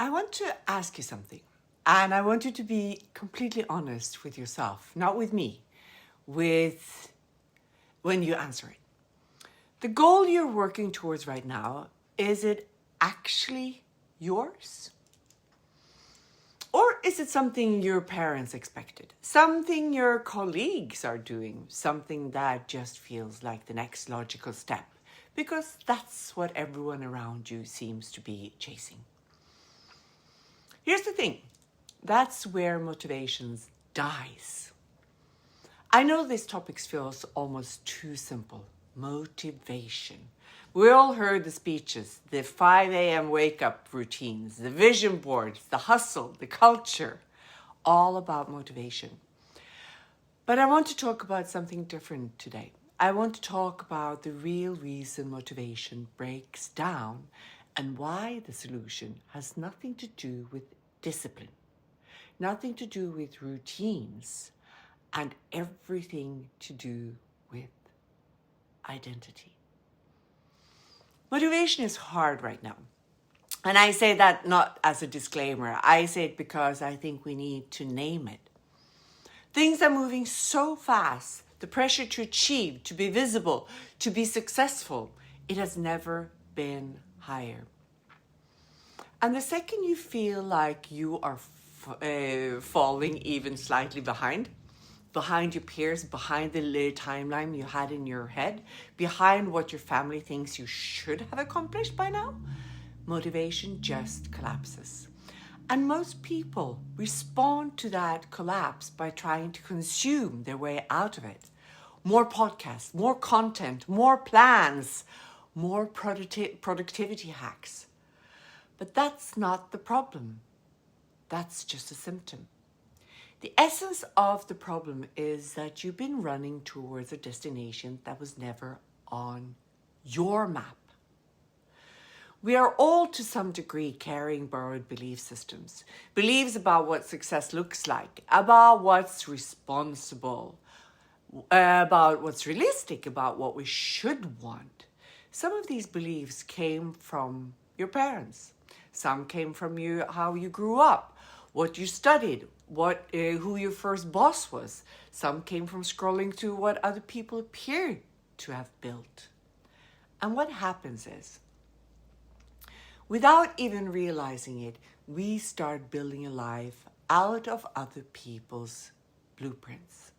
I want to ask you something, and I want you to be completely honest with yourself, not with me, with when you answer it. The goal you're working towards right now, is it actually yours? Or is it something your parents expected? Something your colleagues are doing? Something that just feels like the next logical step? Because that's what everyone around you seems to be chasing. Here's the thing. That's where motivation dies. I know this topic feels almost too simple. Motivation. We all heard the speeches, the 5 a.m. wake-up routines, the vision boards, the hustle, the culture, all about motivation. But I want to talk about something different today. I want to talk about the real reason motivation breaks down and why the solution has nothing to do with discipline, nothing to do with routines, and everything to do with identity. Motivation is hard right now. And I say that not as a disclaimer. I say it because I think we need to name it. Things are moving so fast. The pressure to achieve, to be visible, to be successful, it has never been higher. And the second you feel like you are falling even slightly behind your peers, behind the timeline you had in your head, behind what your family thinks you should have accomplished by now, motivation just collapses. And most people respond to that collapse by trying to consume their way out of it. More podcasts, more content, more plans, more productivity hacks. But that's not the problem. That's just a symptom. The essence of the problem is that you've been running towards a destination that was never on your map. We are all to some degree carrying borrowed belief systems, beliefs about what success looks like, about what's responsible, about what's realistic, about what we should want. Some of these beliefs came from your parents. Some came from how you grew up, what you studied, who your first boss was. Some came from scrolling through what other people appeared to have built. And what happens is, without even realizing it, we start building a life out of other people's blueprints.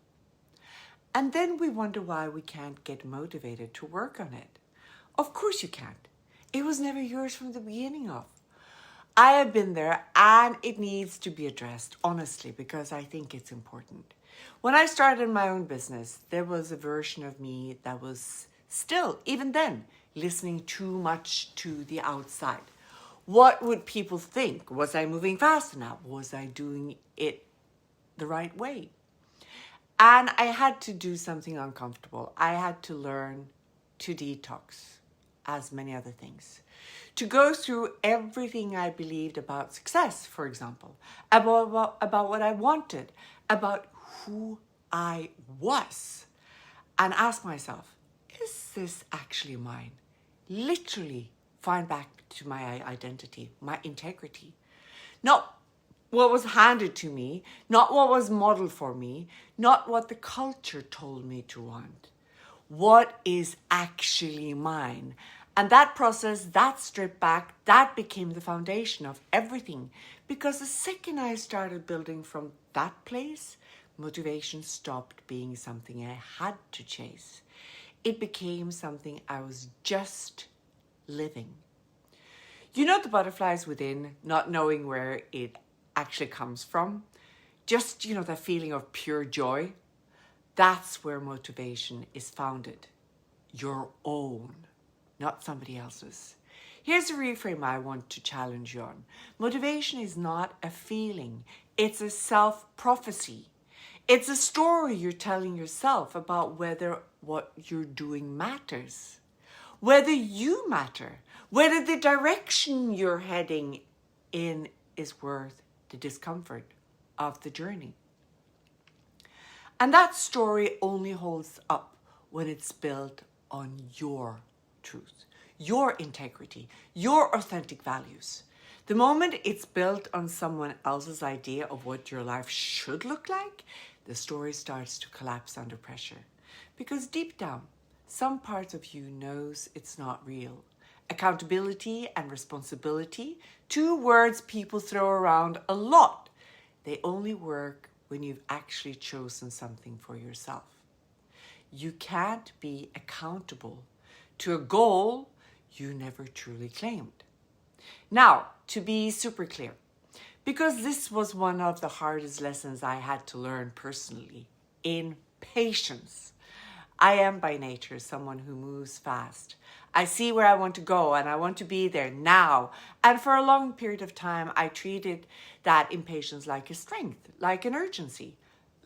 And then we wonder why we can't get motivated to work on it. Of course you can't. It was never yours from the beginning of. I have been there, and it needs to be addressed, honestly, because I think it's important. When I started my own business, there was a version of me that was still, even then, listening too much to the outside. What would people think? Was I moving fast enough? Was I doing it the right way? And I had to do something uncomfortable. I had to learn to detox, as many other things. To go through everything I believed about success, for example, about what I wanted, about who I was, and ask myself, is this actually mine? Literally find back to my identity, my integrity. Not what was handed to me, not what was modeled for me, not what the culture told me to want. What is actually mine? And that process, that strip back, that became the foundation of everything. Because the second I started building from that place, motivation stopped being something I had to chase. It became something I was just living. You know the butterflies within, not knowing where it actually comes from? Just, that feeling of pure joy? That's where motivation is founded. Your own, not somebody else's. Here's a reframe I want to challenge you on. Motivation is not a feeling. It's a self-prophecy. It's a story you're telling yourself about whether what you're doing matters, whether you matter, whether the direction you're heading in is worth the discomfort of the journey. And that story only holds up when it's built on your truth, your integrity, your authentic values. The moment it's built on someone else's idea of what your life should look like, the story starts to collapse under pressure. Because deep down, some part of you knows it's not real. Accountability and responsibility, 2 words people throw around a lot. They only work when you've actually chosen something for yourself. You can't be accountable to a goal you never truly claimed. Now, to be super clear, because this was one of the hardest lessons I had to learn personally, in patience. I am by nature someone who moves fast. I see where I want to go and I want to be there now. And for a long period of time, I treated that impatience like a strength, like an urgency,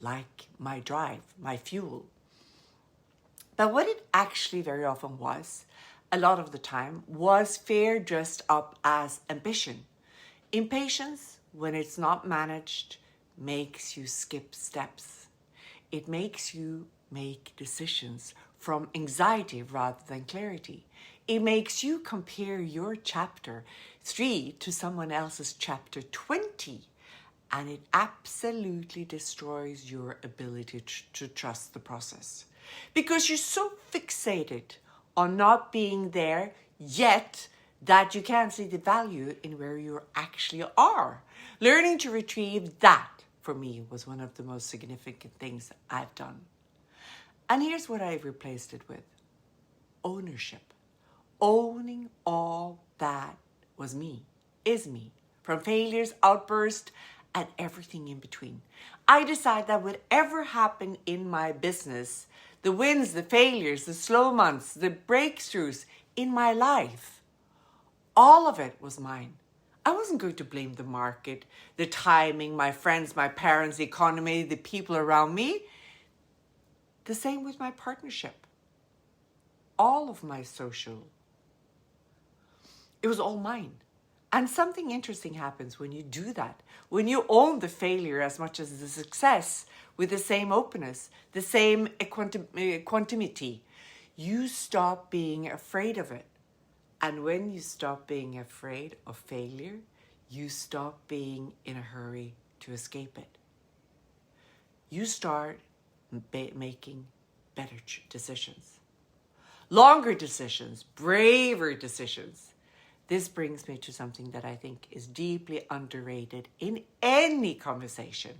like my drive, my fuel. But what it actually very often was, a lot of the time, was fear dressed up as ambition. Impatience, when it's not managed, makes you skip steps. It makes you make decisions from anxiety rather than clarity. It makes you compare your chapter 3 to someone else's chapter 20. And it absolutely destroys your ability to trust the process. Because you're so fixated on not being there yet that you can't see the value in where you actually are. Learning to retrieve that, for me, was one of the most significant things I've done. And here's what I've replaced it with. Ownership. Owning all that was me, is me. From failures, outbursts, and everything in between. I decide that whatever happened in my business, the wins, the failures, the slow months, the breakthroughs in my life, all of it was mine. I wasn't going to blame the market, the timing, my friends, my parents, the economy, the people around me. The same with my partnership. All of my social. It was all mine. And something interesting happens when you do that. When you own the failure as much as the success with the same openness, the same equanimity, you stop being afraid of it. And when you stop being afraid of failure, you stop being in a hurry to escape it. You start making better decisions. Longer decisions, braver decisions. This brings me to something that I think is deeply underrated in any conversation,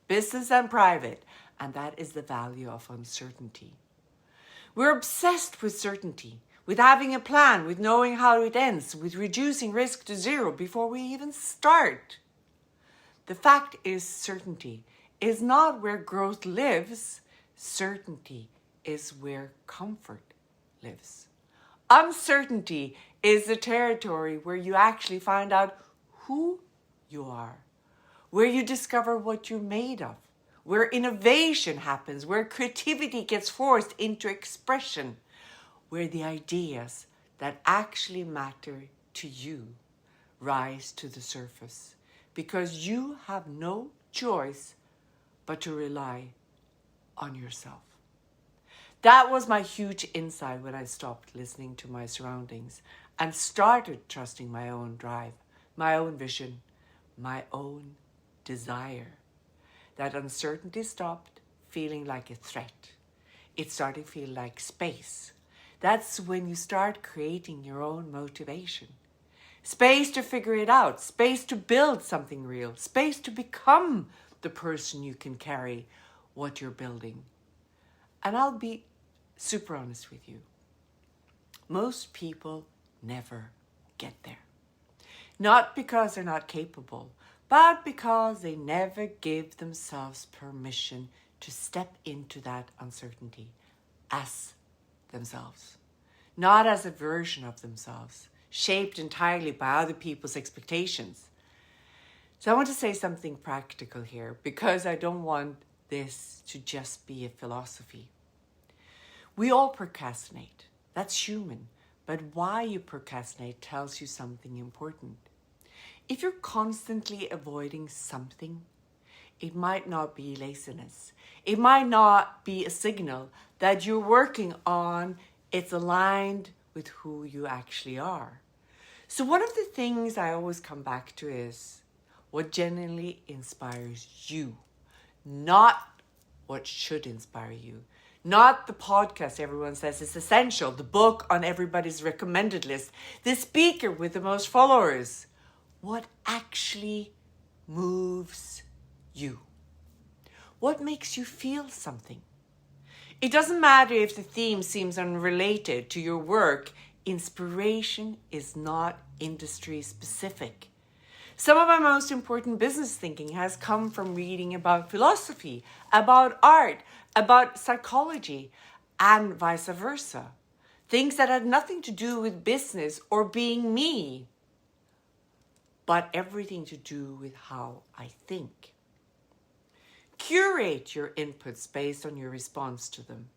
business and private, and that is the value of uncertainty. We're obsessed with certainty, with having a plan, with knowing how it ends, with reducing risk to 0 before we even start. The fact is, certainty is not where growth lives. Certainty is where comfort lives. Uncertainty is the territory where you actually find out who you are, where you discover what you're made of, where innovation happens, where creativity gets forced into expression, where the ideas that actually matter to you rise to the surface, because you have no choice but to rely on yourself. That was my huge insight when I stopped listening to my surroundings and started trusting my own drive, my own vision, my own desire. That uncertainty stopped feeling like a threat. It started to feel like space. That's when you start creating your own motivation. Space to figure it out, space to build something real, space to become the person you can carry what you're building. And I'll be super honest with you. Most people never get there. Not because they're not capable, but because they never give themselves permission to step into that uncertainty as themselves. Not as a version of themselves, shaped entirely by other people's expectations. So I want to say something practical here, because I don't want this to just be a philosophy. We all procrastinate. That's human. But why you procrastinate tells you something important. If you're constantly avoiding something, it might not be laziness. It might not be a signal that you're working on it's aligned with who you actually are. So one of the things I always come back to is what genuinely inspires you, not what should inspire you. Not the podcast everyone says is essential, the book on everybody's recommended list, the speaker with the most followers. What actually moves you? What makes you feel something? It doesn't matter if the theme seems unrelated to your work. Inspiration is not industry specific. Some of my most important business thinking has come from reading about philosophy, about art, about psychology, and vice versa. Things that had nothing to do with business or being me, but everything to do with how I think. Curate your inputs based on your response to them,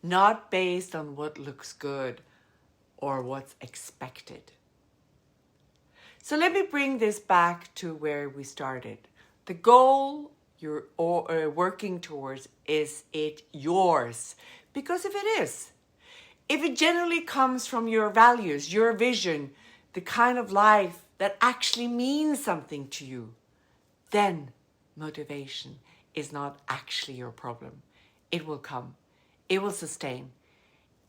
not based on what looks good or what's expected. So let me bring this back to where we started. The goal you're working towards, is it yours? Because if it is, if it generally comes from your values, your vision, the kind of life that actually means something to you, then motivation is not actually your problem. It will come. It will sustain,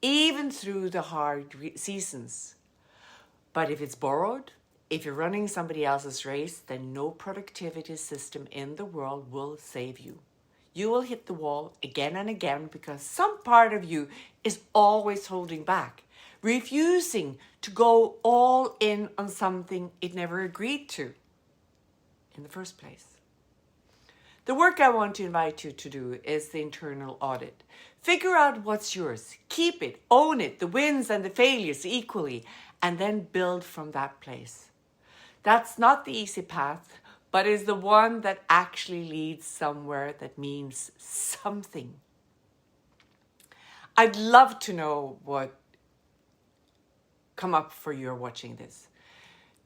even through the hard seasons. But if it's borrowed, if you're running somebody else's race, then no productivity system in the world will save you. You will hit the wall again and again because some part of you is always holding back, refusing to go all in on something it never agreed to in the first place. The work I want to invite you to do is the internal audit. Figure out what's yours, keep it, own it, the wins and the failures equally, and then build from that place. That's not the easy path, but is the one that actually leads somewhere that means something. I'd love to know what come up for you watching this.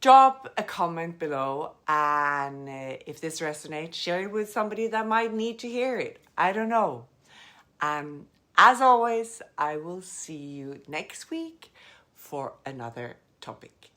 Drop a comment below, and if this resonates, share it with somebody that might need to hear it. I don't know. As always, I will see you next week for another topic.